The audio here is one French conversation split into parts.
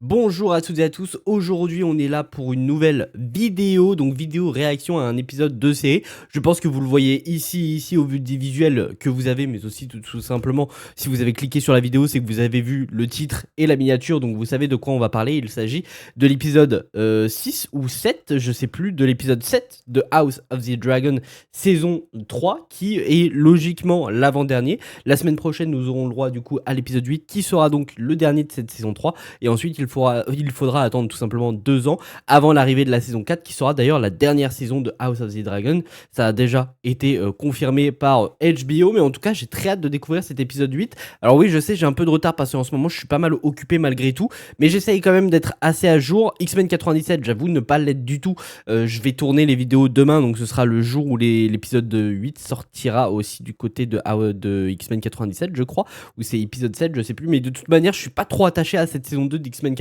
Bonjour à toutes et à tous, aujourd'hui on est là pour une nouvelle vidéo, donc vidéo réaction à un épisode de série. Je pense que vous le voyez ici au vu des visuels que vous avez, mais aussi tout simplement si vous avez cliqué sur la vidéo, c'est que vous avez vu le titre et la miniature, donc vous savez de quoi on va parler. Il s'agit de l'épisode 6 ou 7, je sais plus, de l'épisode 7 de House of the Dragon saison 3, qui est logiquement l'avant-dernier. La semaine prochaine nous aurons le droit du coup à l'épisode 8, qui sera donc le dernier de cette saison 3, et ensuite il faudra attendre tout simplement 2 ans avant l'arrivée de la saison 4, qui sera d'ailleurs la dernière saison de House of the Dragon. Ça a déjà été confirmé par HBO, mais en tout cas j'ai très hâte de découvrir cet épisode 8. Alors oui, je sais, j'ai un peu de retard parce qu'en ce moment je suis pas mal occupé malgré tout, mais j'essaye quand même d'être assez à jour. X-Men 97, j'avoue ne pas l'être du tout. Je vais tourner les vidéos demain, donc ce sera le jour où l'épisode 8 sortira aussi du côté de X-Men 97, je crois, ou c'est épisode 7, je sais plus, mais de toute manière je suis pas trop attaché à cette saison 2 d'X-Men 97.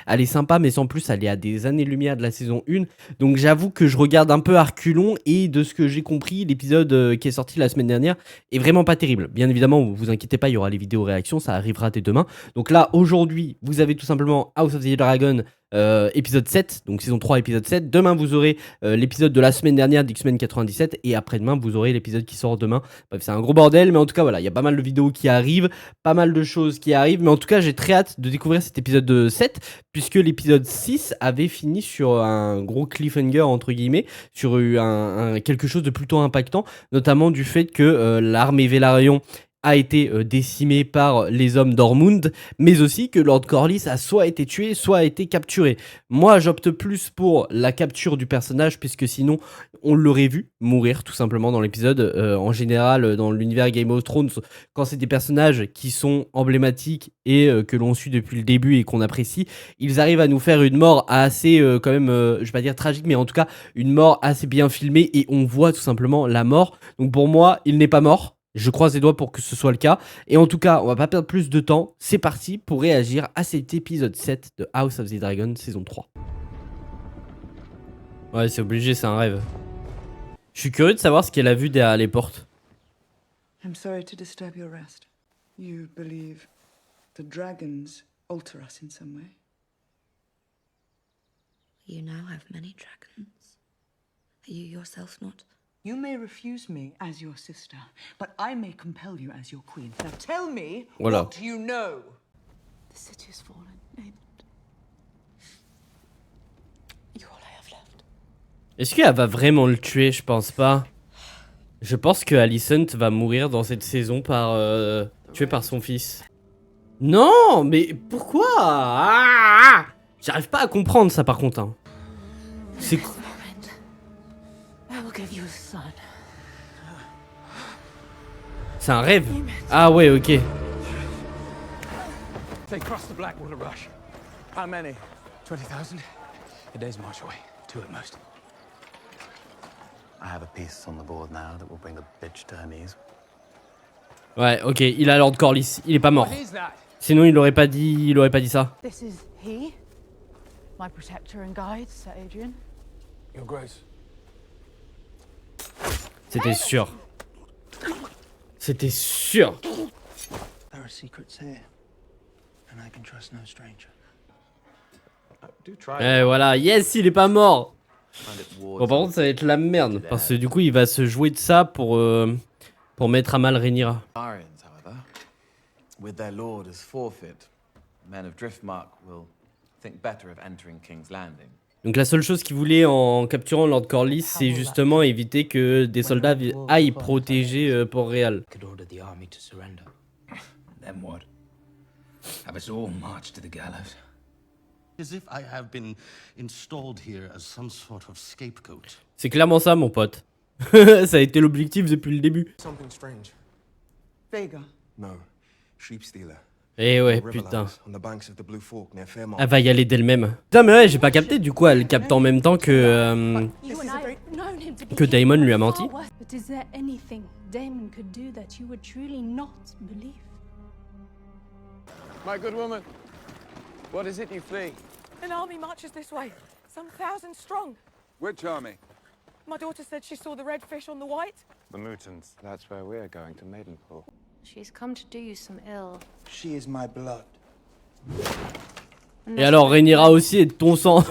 Elle est sympa, mais sans plus, elle est à des années-lumière de la saison 1, donc j'avoue que je regarde un peu à reculons, et de ce que j'ai compris, l'épisode qui est sorti la semaine dernière est vraiment pas terrible. Bien évidemment, vous inquiétez pas, il y aura les vidéos réactions, ça arrivera dès demain. Donc là, aujourd'hui, vous avez tout simplement House of the Dragon, épisode 7, donc saison 3 épisode 7. Demain vous aurez l'épisode de la semaine dernière d'X-Men 97, et après-demain vous aurez l'épisode qui sort demain. Bref, c'est un gros bordel, mais en tout cas voilà, il y a pas mal de vidéos qui arrivent, pas mal de choses qui arrivent, mais en tout cas j'ai très hâte de découvrir cet épisode 7, puisque l'épisode 6 avait fini sur un gros cliffhanger entre guillemets, sur quelque chose de plutôt impactant, notamment du fait que l'armée Velaryon a été décimé par les hommes d'Ormund, mais aussi que Lord Corlys a soit été tué, soit a été capturé. Moi, j'opte plus pour la capture du personnage, puisque sinon, on l'aurait vu mourir tout simplement dans l'épisode. En général, dans l'univers Game of Thrones, quand c'est des personnages qui sont emblématiques et que l'on suit depuis le début et qu'on apprécie, ils arrivent à nous faire une mort assez, quand même, je vais pas dire tragique, mais en tout cas, une mort assez bien filmée, et on voit tout simplement la mort. Donc pour moi, il n'est pas mort. Je croise les doigts pour que ce soit le cas. Et en tout cas, on va pas perdre plus de temps. C'est parti pour réagir à cet épisode 7 de House of the Dragon saison 3. Ouais, c'est obligé, c'est un rêve. Je suis curieux de savoir ce qu'elle a vu derrière les portes. I'm sorry to disturb your rest. You believe the dragons alter us in some way? You now have many dragons. Are you yourself not? You may refuse me as your sister, but I may compel you as your queen. Now tell me Voilà. what you know. The city has fallen, Aemond. You're all I have left. Est-ce qu'elle va vraiment le tuer? Je pense pas. Je pense que Alicent va mourir dans cette saison tuée par son fils. Non, mais pourquoi? J'arrive pas à comprendre ça par contre. Hein. C'est quoi? C'est un rêve. Ah ouais, ok. They crossed the Blackwater Rush. How many? 20,000? A day's march away. 2 at most. I have a piece on the board now that will bring the bitch to her knees. Ouais, ok, il a Lord Corlys, il est pas mort. What is that? Sinon il aurait pas dit ça. This is he, my protector and guide, Sir Adrian. Your Grace. C'était sûr. C'était sûr. There are secrets here, and I can trust no stranger. Do try. Eh voilà, yes, il est pas mort. Bon, par contre ça va être la merde, parce que du coup il va se jouer de ça pour mettre à mal Rhaenyra. Arians, however, with their lord as forfeit, men of Driftmark will think better of entering King's Landing. Donc la seule chose qu'il voulait en capturant Lord Corlys, c'est justement éviter que des soldats aillent protéger Port-Réal. Could order the army to surrender. Then what? Have us all march to the gallows? As if I have been installed here as some sort of scapegoat. C'est clairement ça, mon pote. Ça a été l'objectif depuis le début. Something strange. Vega. No. Sheep stealer. Eh ouais, putain. On the banks of the Blue Fork near Fairmont. Elle va y aller d'elle-même. Putain, mais ouais, j'ai pas capté. Du coup, elle capte en même temps que Daemon lui a menti. But is there anything Daemon could do that you would truly not believe? My good woman, what is it you flee? An army marches this way, some 1,000 strong. Which army? My daughter said she saw the red fish on the white. The Mutants. That's where we're going, to Maidenpool. She's come to do you some ill. She is my blood. Et alors Rhaenyra aussi est de ton sang.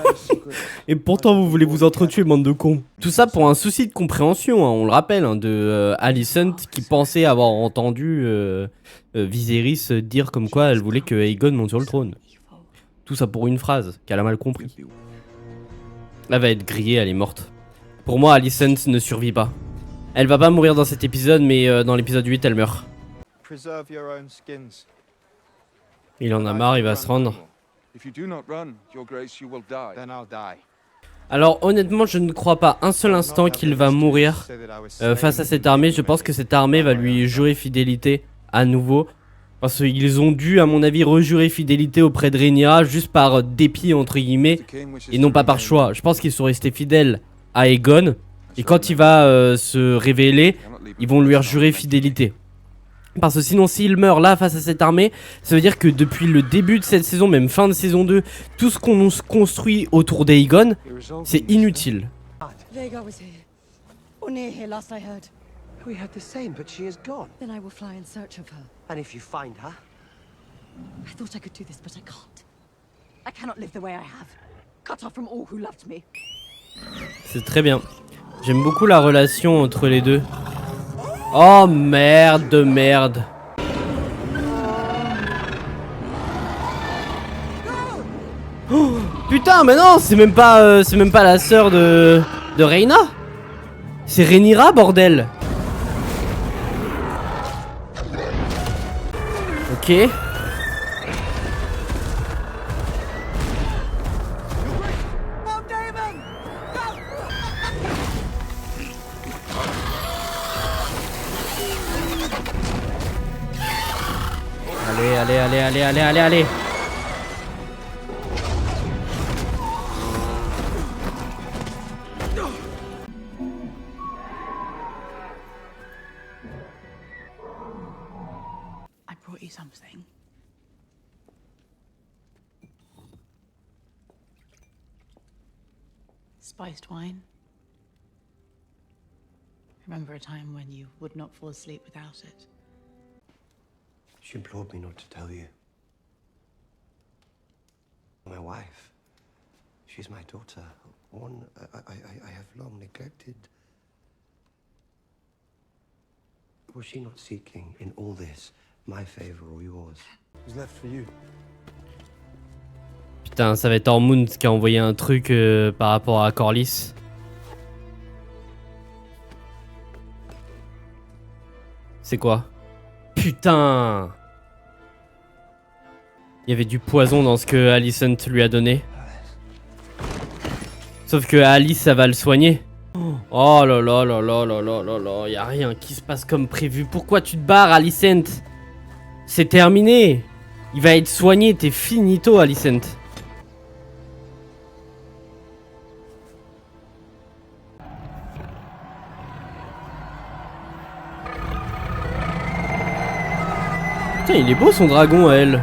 Et pourtant vous voulez vous entretuer, bande de cons. Tout ça pour un souci de compréhension, hein, on le rappelle, hein, de Alicent qui pensait avoir entendu Viserys dire comme quoi elle voulait que Aegon monte sur le trône. Tout ça pour une phrase qu'elle a mal compris. Elle va être grillée, elle est morte. Pour moi, Alicent ne survit pas. Elle va pas mourir dans cet épisode, mais dans l'épisode 8, elle meurt. Il en a marre, il va se rendre. Alors honnêtement, je ne crois pas un seul instant qu'il va mourir face à cette armée. Je pense que cette armée va lui jurer fidélité à nouveau. Parce qu'ils ont dû, à mon avis, rejurer fidélité auprès de Rhaenyra juste par dépit, entre guillemets, et non pas par choix. Je pense qu'ils sont restés fidèles à Aegon, et quand il va se révéler, ils vont lui rejurer fidélité. Parce que sinon, s'il meurt là face à cette armée, ça veut dire que depuis le début de cette saison, même fin de saison 2, tout ce qu'on construit autour d'Aegon, c'est inutile. Vhagar was here. Or near here, last I heard. We heard the same, but she is gone. Then I will fly in search of her. And if you find her? I thought I could do this, but I can't. I cannot live the way I have. Cut off from all who loved me. C'est très bien. J'aime beaucoup la relation entre les deux. Oh merde de merde. Oh, putain, mais non, c'est même pas la sœur de Rhaena. C'est Rhaenyra, bordel. Ok. Allez. I brought you something. Spiced wine. Remember a time when you would not fall asleep without it? She implored me not to tell you. My wife. She's my daughter. One I have long neglected. Was she not seeking in all this my favor or yours? It was left for you. Putain, ça va être Hormoon qui a envoyé un truc par rapport à Corlys. C'est quoi? Putain! Il y avait du poison dans ce que Alicent lui a donné. Sauf que Alice, ça va le soigner. Oh là là là là là là là là. Y a rien qui se passe comme prévu. Pourquoi tu te barres, Alicent? C'est terminé. Il va être soigné. T'es finito, Alicent. Putain, il est beau son dragon à elle.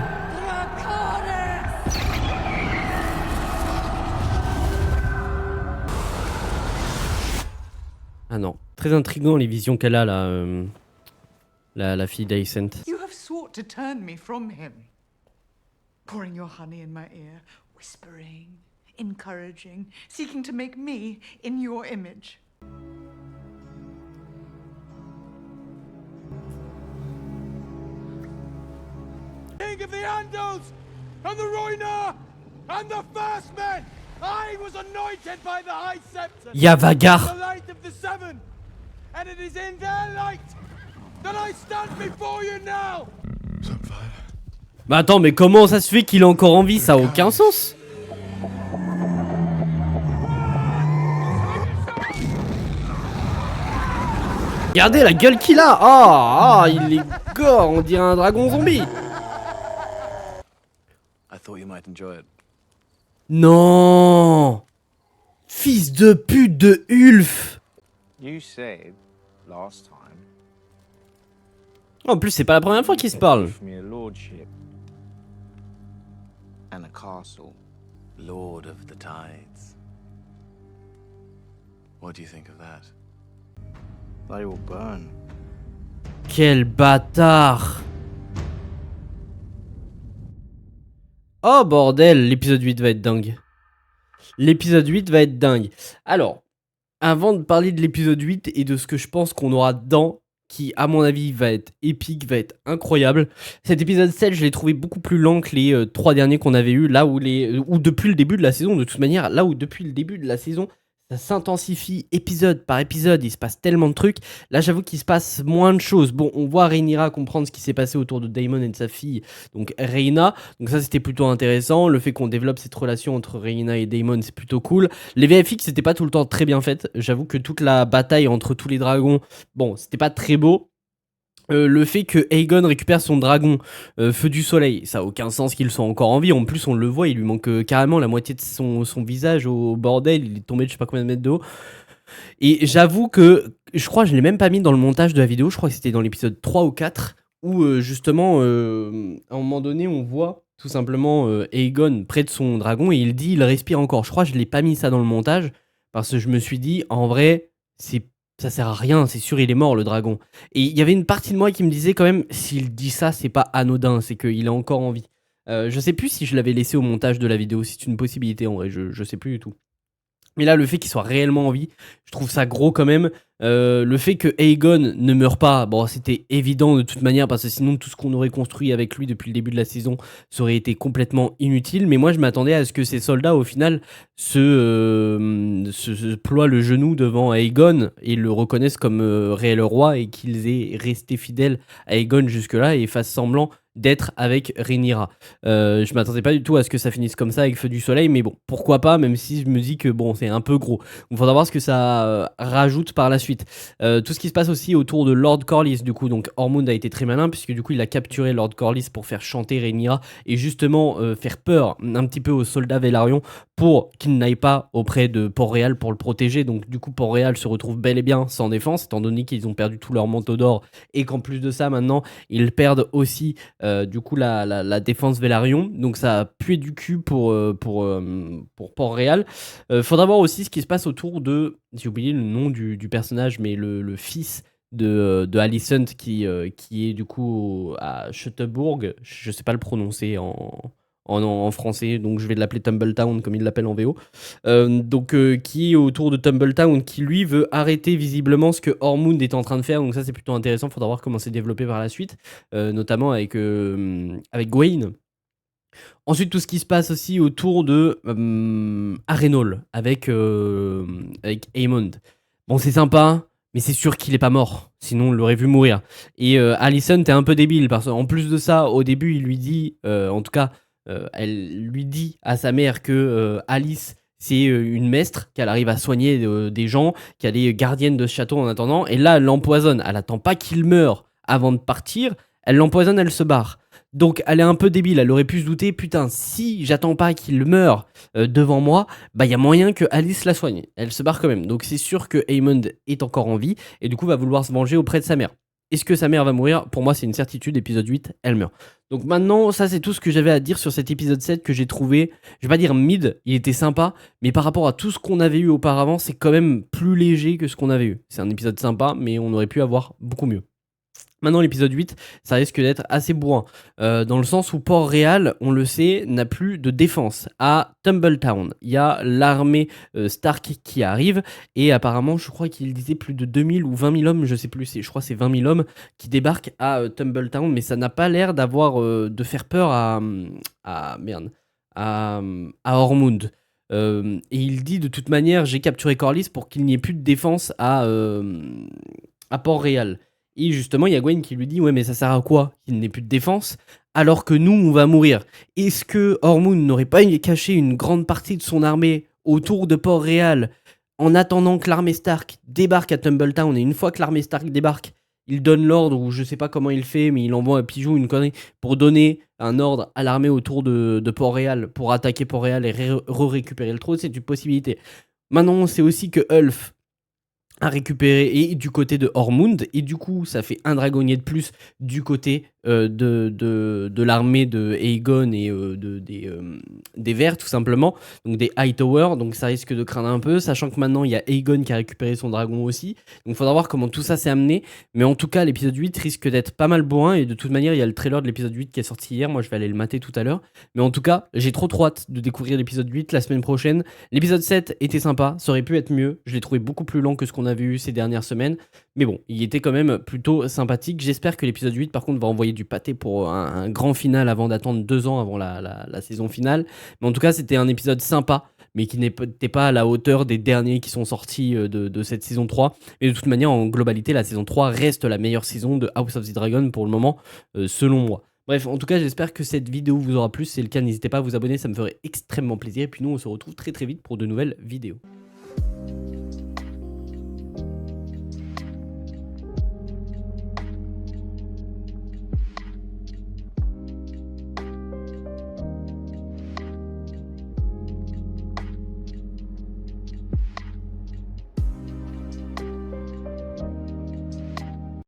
Ah non, très intriguant les visions qu'elle a là, la fille d'Alicent. You have sought to turn me from him. Pouring your honey in my ear, whispering, encouraging, seeking to make me in your image. King of the Andals and the Rhoynar and the First Men, I was anointed by the High Septon. Y'a Vhagar. The light of the Seven, and it is in their light that I stand before you now. Bah attends, mais comment ça se fait qu'il est encore en vie? Ça a aucun sens. Regardez la gueule qu'il a. Ah, il est gore, on dirait un dragon zombie. I thought you might enjoy it. Non. Fils de pute de Ulf. You said last time. En plus, c'est pas la première fois qu'ils se parlent. Me a lordship and a castle. Lord of the Tides. What do you think of that? They will burn. Quel bâtard. Oh bordel, l'épisode 8 va être dingue. L'épisode 8 va être dingue. Alors, avant de parler de l'épisode 8 et de ce que je pense qu'on aura dedans, qui à mon avis va être épique, va être incroyable, cet épisode 7 je l'ai trouvé beaucoup plus lent que les 3 derniers qu'on avait eu, là où depuis le début de la saison, de toute manière, là où depuis le début de la saison, ça s'intensifie épisode par épisode, il se passe tellement de trucs. Là, j'avoue qu'il se passe moins de choses. Bon, on voit Rhaenyra comprendre ce qui s'est passé autour de Daemon et de sa fille, donc Rhaena. Donc ça, c'était plutôt intéressant. Le fait qu'on développe cette relation entre Rhaena et Daemon, c'est plutôt cool. Les VFX, c'était pas tout le temps très bien faites. J'avoue que toute la bataille entre tous les dragons, bon, c'était pas très beau. Le fait que Aegon récupère son dragon Feu du Soleil, ça a aucun sens qu'il soit encore en vie. En plus, on le voit, il lui manque carrément la moitié de son visage au bordel. Il est tombé de je sais pas combien de mètres de haut. Et j'avoue que je crois que je l'ai même pas mis dans le montage de la vidéo. Je crois que c'était dans l'épisode 3 ou 4 où justement, à un moment donné, on voit tout simplement Aegon près de son dragon et il dit il respire encore. Je crois que je l'ai pas mis ça dans le montage parce que je me suis dit en vrai, ça sert à rien, c'est sûr il est mort le dragon. Et il y avait une partie de moi qui me disait quand même, s'il dit ça, c'est pas anodin, c'est qu'il est encore en vie. Je sais plus si je l'avais laissé au montage de la vidéo, c'est une possibilité en vrai, je sais plus du tout. Mais là, le fait qu'il soit réellement en vie, je trouve ça gros quand même. Le fait que Aegon ne meure pas, bon, c'était évident de toute manière, parce que sinon, tout ce qu'on aurait construit avec lui depuis le début de la saison, ça aurait été complètement inutile. Mais moi, je m'attendais à ce que ces soldats, au final, se ploient le genou devant Aegon et le reconnaissent comme réel roi et qu'ils aient resté fidèles à Aegon jusque-là et fassent semblant d'être avec Rhaenyra. Je m'attendais pas du tout à ce que ça finisse comme ça avec Feu du Soleil, mais bon, pourquoi pas, même si je me dis que bon, c'est un peu gros. Il faudra voir ce que ça rajoute par la suite. Tout ce qui se passe aussi autour de Lord Corlys, du coup, donc Ormond a été très malin, puisque du coup, il a capturé Lord Corlys pour faire chanter Rhaenyra et justement faire peur un petit peu aux soldats Velaryon pour qu'ils n'aillent pas auprès de Port-Réal pour le protéger. Donc du coup, Port-Réal se retrouve bel et bien sans défense, étant donné qu'ils ont perdu tout leur manteau d'or et qu'en plus de ça, maintenant, ils perdent aussi du coup la défense Velaryon. Donc ça a pué du cul pour Port-Réal. Faudra voir aussi ce qui se passe autour de, j'ai oublié le nom du personnage, mais le fils de Alicent qui est du coup à Shuttleburg, je sais pas le prononcer en français, donc je vais l'appeler Tumbletown comme il l'appelle en VO. Qui est autour de Tumbletown, qui lui veut arrêter visiblement ce que Ormond est en train de faire, donc ça c'est plutôt intéressant, faudra voir comment c'est développé par la suite, notamment avec Gwaine. Ensuite, tout ce qui se passe aussi autour de Harrenhal avec Aemond. Bon, c'est sympa, mais c'est sûr qu'il est pas mort, sinon on l'aurait vu mourir. Et Alicent est un peu débile, parce qu'en plus de ça, au début, il lui dit, en tout cas, elle lui dit à sa mère que Alice, c'est une maître, qu'elle arrive à soigner des gens, qu'elle est gardienne de ce château en attendant, et là, elle l'empoisonne. Elle attend pas qu'il meure avant de partir, elle l'empoisonne, elle se barre. Donc elle est un peu débile, elle aurait pu se douter, putain, si j'attends pas qu'il meure devant moi, bah il y a moyen que Alice la soigne. Elle se barre quand même, donc c'est sûr que Aemond est encore en vie, et du coup va vouloir se venger auprès de sa mère. Est-ce que sa mère va mourir? Pour moi c'est une certitude, épisode 8, elle meurt. Donc maintenant, ça c'est tout ce que j'avais à dire sur cet épisode 7 que j'ai trouvé, je vais pas dire mid, il était sympa, mais par rapport à tout ce qu'on avait eu auparavant, c'est quand même plus léger que ce qu'on avait eu. C'est un épisode sympa, mais on aurait pu avoir beaucoup mieux. Maintenant, l'épisode 8, ça risque d'être assez bourrin, dans le sens où Port-Réal, on le sait, n'a plus de défense. À Tumbletown, il y a l'armée Stark qui arrive, et apparemment, je crois qu'il disait plus de 2000 ou 20 000 hommes, je sais plus, je crois que c'est 20 000 hommes qui débarquent à Tumbletown, mais ça n'a pas l'air d'avoir de faire peur à Ormond. Et il dit de toute manière, j'ai capturé Corlys pour qu'il n'y ait plus de défense à Port-Réal. Et justement, il y a Gwaine qui lui dit « Ouais, mais ça sert à quoi qu'il n'ait plus de défense alors que nous, on va mourir ?» Est-ce que Ormond n'aurait pas caché une grande partie de son armée autour de Port-Réal en attendant que l'armée Stark débarque à Tumbletown? Et une fois que l'armée Stark débarque, il donne l'ordre, ou je sais pas comment il fait, mais il envoie un pigeon, une connerie, pour donner un ordre à l'armée autour de Port-Réal pour attaquer Port-Réal et récupérer le trône. C'est une possibilité. Maintenant, on sait aussi que Ulf a récupéré et du côté de Ormond, et du coup ça fait un dragonnier de plus du côté de l'armée de Aegon et des Verts tout simplement, donc des Hightower, donc ça risque de craindre un peu, sachant que maintenant il y a Aegon qui a récupéré son dragon aussi, donc il faudra voir comment tout ça s'est amené, mais en tout cas l'épisode 8 risque d'être pas mal bourrin, et de toute manière il y a le trailer de l'épisode 8 qui est sorti hier, moi je vais aller le mater tout à l'heure, mais en tout cas j'ai trop hâte de découvrir l'épisode 8 la semaine prochaine. L'épisode 7 était sympa, ça aurait pu être mieux, je l'ai trouvé beaucoup plus lent que ce qu'on avait eu ces dernières semaines, mais bon, il était quand même plutôt sympathique. J'espère que l'épisode 8 par contre va envoyer du pâté pour un grand final avant d'attendre 2 ans avant la saison finale, mais en tout cas c'était un épisode sympa, mais qui n'était pas à la hauteur des derniers qui sont sortis de cette saison 3. Mais de toute manière, en globalité, la saison 3 reste la meilleure saison de House of the Dragon pour le moment, selon moi. Bref, en tout cas, j'espère que cette vidéo vous aura plu. Si c'est le cas, n'hésitez pas à vous abonner, ça me ferait extrêmement plaisir. Et puis nous, on se retrouve très très vite pour de nouvelles vidéos.